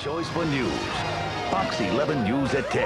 choice for news. Fox 11 News at 10.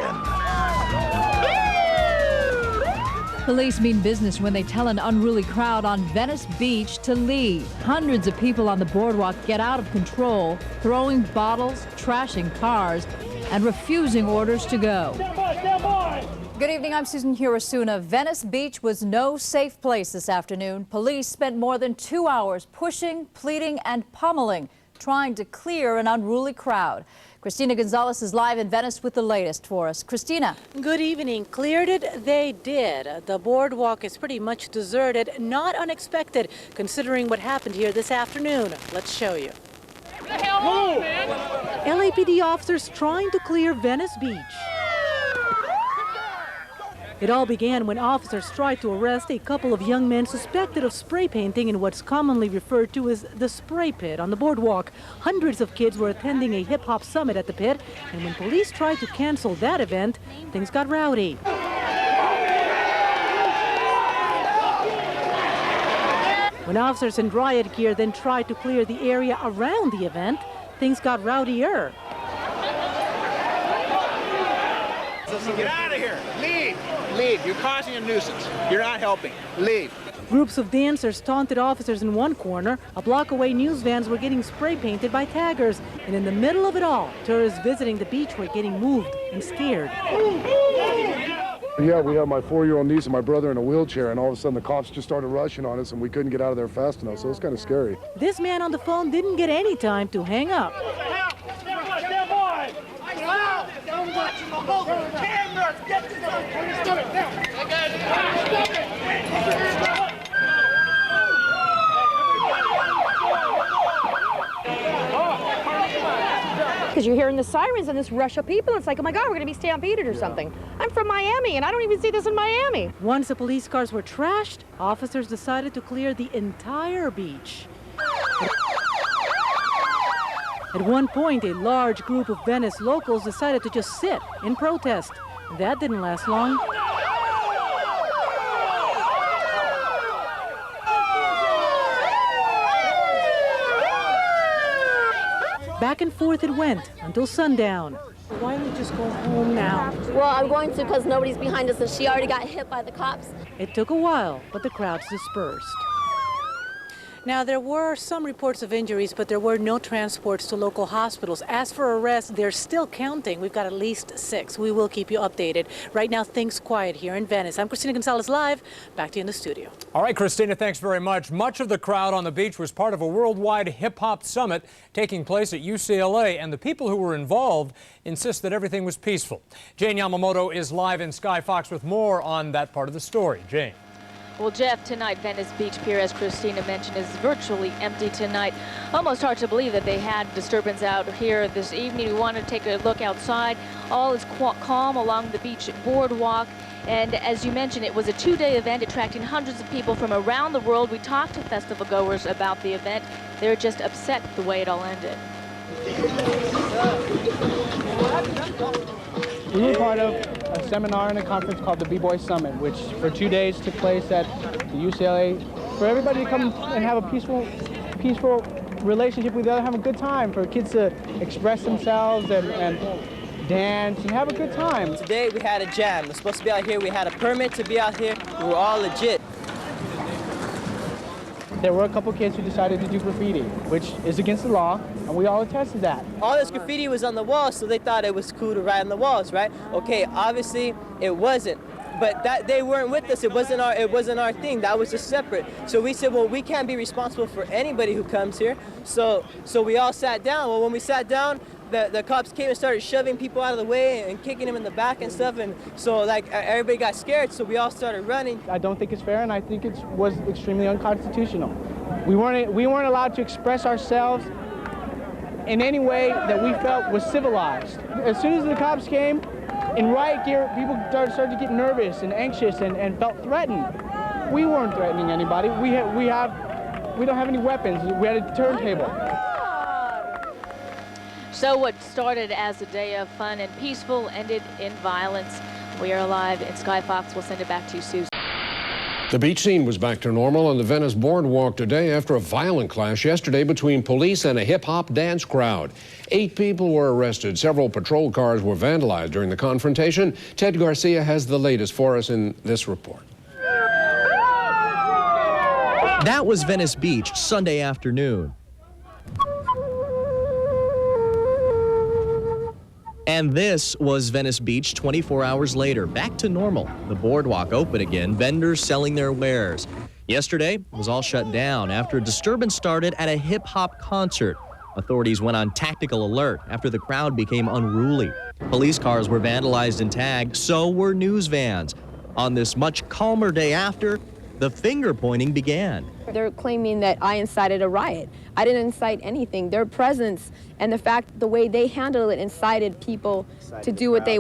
Police mean business when they tell an unruly crowd on Venice Beach to leave. Hundreds of people on the boardwalk get out of control, throwing bottles, trashing cars, and refusing orders to go. Stand by, stand by. Good evening, I'm Susan Hirosuna. Venice Beach was no safe place this afternoon. Police spent more than 2 hours pushing, pleading, and pummeling, trying to clear an unruly crowd. Christina Gonzalez is live in Venice with the latest for us. Christina. Good evening. Cleared it? They did. The boardwalk is pretty much deserted. Not unexpected, considering what happened here this afternoon. Let's show you. What the hell on, man? LAPD officers trying to clear Venice Beach. It all began when officers tried to arrest a couple of young men suspected of spray painting in what's commonly referred to as the spray pit on the boardwalk. Hundreds of kids were attending a hip-hop summit at the pit, and when police tried to cancel that event, things got rowdy. When officers in riot gear then tried to clear the area around the event, things got rowdier. Get out of here. Leave. Leave. You're causing a nuisance. You're not helping. Leave. Groups of dancers taunted officers in one corner. A block away, news vans were getting spray painted by taggers. And in the middle of it all, tourists visiting the beach were getting moved and scared. Yeah, we had my 4-year-old niece and my brother in a wheelchair, and all of a sudden the cops just started rushing on us, and we couldn't get out of there fast enough, so it was kind of scary. This man on the phone didn't get any time to hang up. Stand by, stand by. Don't watch him over. Cameras, get this on. Stop it now. Because you're hearing the sirens and this rush of people. It's like, oh my God, we're going to be stampeded or something. I'm from Miami, and I don't even see this in Miami. Once the police cars were trashed, officers decided to clear the entire beach. At one point, a large group of Venice locals decided to just sit in protest. That didn't last long. Back and forth it went until sundown. Why don't we just go home now? Well, I'm going to because nobody's behind us and she already got hit by the cops. It took a while, but the crowds dispersed. Now, there were some reports of injuries, but there were no transports to local hospitals. As for arrests, they're still counting. We've got at least 6. We will keep you updated. Right now, things quiet here in Venice. I'm Christina Gonzalez live. Back to you in the studio. All right, Christina, thanks very much. Much of the crowd on the beach was part of a worldwide hip-hop summit taking place at UCLA, and the people who were involved insist that everything was peaceful. Jane Yamamoto is live in Sky Fox with more on that part of the story. Jane. Well, Jeff, tonight Venice Beach Pier, as Christina mentioned, is virtually empty tonight. Almost hard to believe that they had disturbance out here this evening. We want to take a look outside. All is calm along the beach boardwalk. And as you mentioned, it was a 2-day event attracting hundreds of people from around the world. We talked to festival goers about the event. They're just upset the way it all ended. We were part of a seminar and a conference called the B-Boy Summit, which for 2 days took place at the UCLA for everybody to come and have a peaceful relationship with each other, have a good time, for kids to express themselves and dance and have a good time. Today we had a jam. We're supposed to be out here. We had a permit to be out here. We were all legit. There were a couple kids who decided to do graffiti, which is against the law, and we all attested that. All this graffiti was on the walls, so they thought it was cool to write on the walls, right? Okay, obviously it wasn't. But that they weren't with us. It wasn't our thing. That was just separate. So we said, well, we can't be responsible for anybody who comes here. So we all sat down. Well, when we sat down, the cops came and started shoving people out of the way and kicking them in the back and stuff. And so like everybody got scared. So we all started running. I don't think it's fair, and I think it was extremely unconstitutional. We weren't allowed to express ourselves in any way that we felt was civilized. As soon as the cops came, in riot gear, people started to get nervous and anxious and felt threatened. We weren't threatening anybody. We don't have any weapons. We had a turntable. So what started as a day of fun and peaceful ended in violence. We are live in Sky Fox. We'll send it back to you, Susan. The beach scene was back to normal on the Venice boardwalk today after a violent clash yesterday between police and a hip-hop dance crowd. 8 people were arrested. Several patrol cars were vandalized during the confrontation. Ted Garcia has the latest for us in this report. That was Venice Beach Sunday afternoon. And this was Venice Beach 24 hours later, back to normal. The boardwalk open again, vendors selling their wares. Yesterday was all shut down after a disturbance started at a hip-hop concert. Authorities went on tactical alert after the crowd became unruly. Police cars were vandalized and tagged, so were news vans. On this much calmer day after, the finger-pointing began. They're claiming that I incited a riot. I didn't incite anything. Their presence and the way they handled it incited people to do what they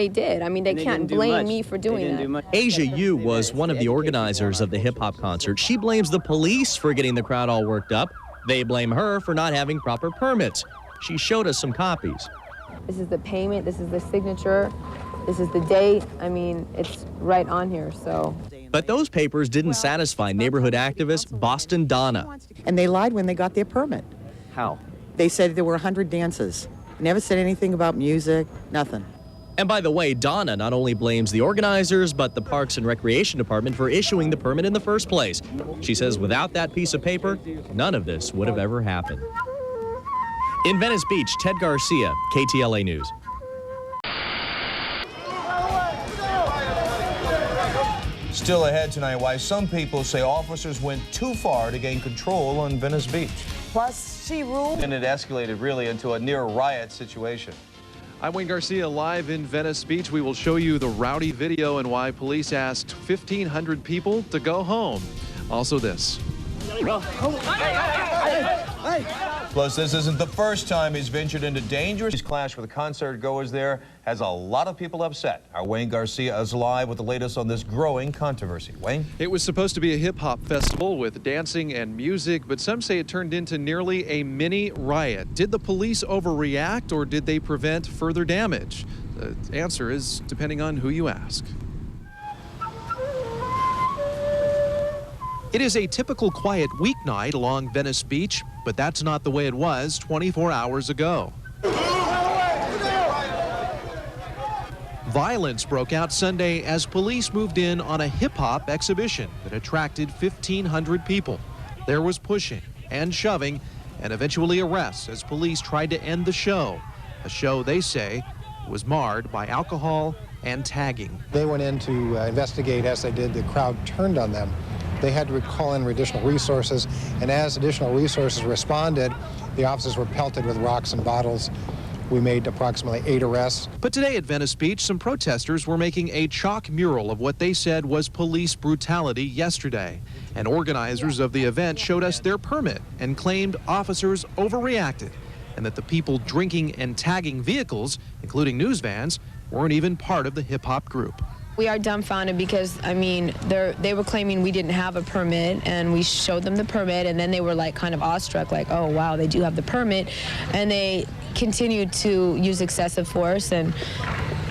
did. I mean, they can't blame me for doing that. Asia Yu was one of the organizers of the hip-hop concert. She blames the police for getting the crowd all worked up. They blame her for not having proper permits. She showed us some copies. This is the payment, this is the signature, this is the date. I mean, it's right on here, so. But those papers didn't satisfy neighborhood activist Boston Donna. And they lied when they got their permit. How? They said there were 100 dances. Never said anything about music, nothing. And by the way, Donna not only blames the organizers, but the Parks and Recreation Department for issuing the permit in the first place. She says without that piece of paper, none of this would have ever happened. In Venice Beach, Ted Garcia, KTLA News. Still ahead tonight, why some people say officers went too far to gain control on Venice Beach. Plus, she ruled. And it escalated really into a near riot situation. I'm Wayne Garcia, live in Venice Beach. We will show you the rowdy video and why police asked 1,500 people to go home. Also this. Plus, this isn't the first time he's ventured into dangerous clash with concert goers there. Has a lot of people upset. Our Wayne Garcia is live with the latest on this growing controversy. Wayne? It was supposed to be a hip-hop festival with dancing and music, but some say it turned into nearly a mini riot. Did the police overreact, or did they prevent further damage? The answer is depending on who you ask. It is a typical quiet weeknight along Venice Beach, but that's not the way it was 24 hours ago. Violence broke out Sunday as police moved in on a hip-hop exhibition that attracted 1,500 people. There was pushing and shoving and eventually arrests as police tried to end the show, a show they say was marred by alcohol and tagging. They went in to investigate. As they did, the crowd turned on them. They had to call in additional resources, and as additional resources responded, the officers were pelted with rocks and bottles. We made approximately 8 arrests. But today at Venice Beach, some protesters were making a chalk mural of what they said was police brutality yesterday. And organizers of the event showed us their permit and claimed officers overreacted, and that the people drinking and tagging vehicles, including news vans, weren't even part of the hip-hop group. We are dumbfounded because, I mean, they were claiming we didn't have a permit, and we showed them the permit, and then they were like kind of awestruck, like, oh wow, they do have the permit, and they continued to use excessive force, and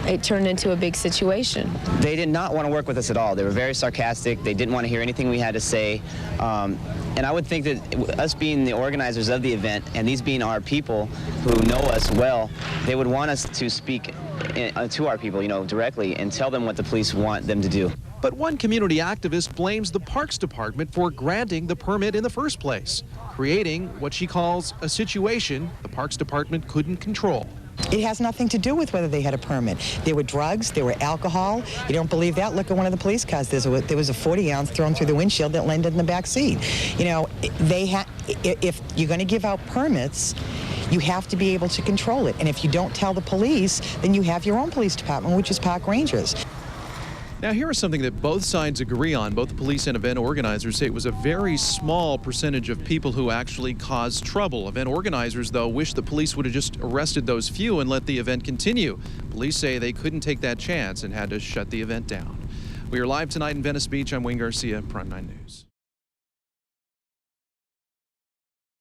it turned into a big situation. They did not want to work with us at all. They were very sarcastic. They didn't want to hear anything we had to say. And I would think that us being the organizers of the event and these being our people who know us well, they would want us to speak to our people, directly and tell them what the police want them to do. But one community activist blames the Parks Department for granting the permit in the first place, creating what she calls a situation the Parks Department couldn't control. It has nothing to do with whether they had a permit. There were drugs, there were alcohol. You don't believe that? Look at one of the police cars. There was a 40-ounce thrown through the windshield that landed in the back seat. If you're going to give out permits, you have to be able to control it. And if you don't tell the police, then you have your own police department, which is park rangers. Now, here is something that both sides agree on. Both the police and event organizers say it was a very small percentage of people who actually caused trouble. Event organizers, though, wish the police would have just arrested those few and let the event continue. Police say they couldn't take that chance and had to shut the event down. We are live tonight in Venice Beach. I'm Wayne Garcia, Prime 9 News.